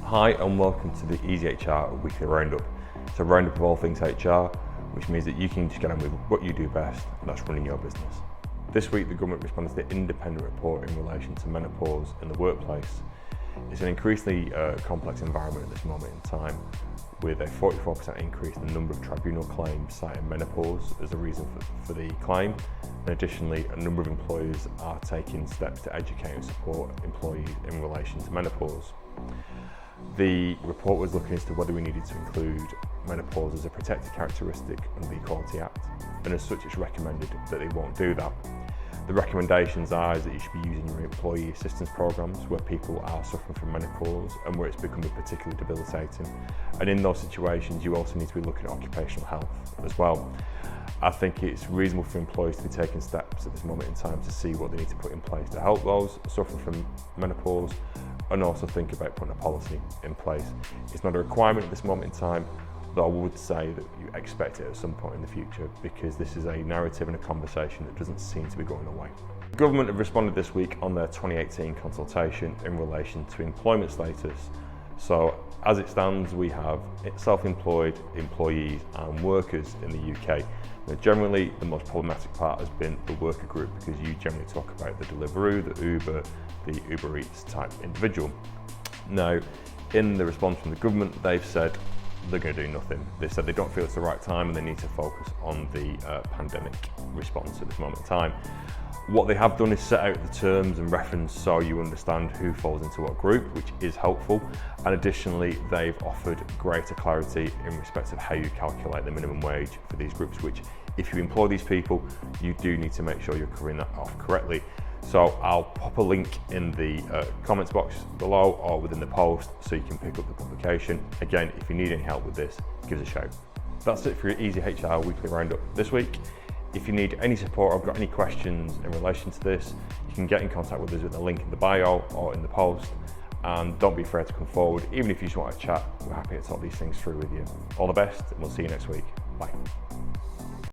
Hi and welcome to the EZHR Weekly Roundup. It's a roundup of all things HR, which means that you can just get on with what you do best, and that's running your business. This week the government responded to the independent report in relation to menopause in the workplace. It's an increasingly complex environment at this moment in time, with a 44% increase in the number of tribunal claims citing menopause as a reason for the claim. And additionally, a number of employers are taking steps to educate and support employees in relation to menopause. The report was looking as to whether we needed to include menopause as a protected characteristic under the Equality Act, and as such it's recommended that they won't do that. The recommendations are that you should be using your employee assistance programs where people are suffering from menopause and where it's becoming particularly debilitating. And in those situations, you also need to be looking at occupational health as well. I think it's reasonable for employees to be taking steps at this moment in time to see what they need to put in place to help those suffering from menopause, and also think about putting a policy in place. It's not a requirement at this moment in time, though I would say that you expect it at some point in the future, because this is a narrative and a conversation that doesn't seem to be going away. The government have responded this week on their 2018 consultation in relation to employment status. So as it stands, we have self-employed employees and workers in the UK. Now, generally, the most problematic part has been the worker group, because you generally talk about the Deliveroo, the Uber, the Uber Eats type individual. Now, in the response from the government, they've said they're going to do nothing. They said they don't feel it's the right time and they need to focus on the pandemic response at this moment in time. What they have done is set out the terms and reference so you understand who falls into what group, which is helpful. And additionally, they've offered greater clarity in respect of how you calculate the minimum wage for these groups, which if you employ these people, you do need to make sure you're covering that off correctly. So I'll pop a link in the comments box below or within the post so you can pick up the publication. Again, if you need any help with this, give us a shout. That's it for your EZHR Weekly Roundup this week. If you need any support or have got any questions in relation to this, you can get in contact with us with the link in the bio or in the post. And don't be afraid to come forward. Even if you just want to chat, we're happy to talk these things through with you. All the best, and we'll see you next week. Bye.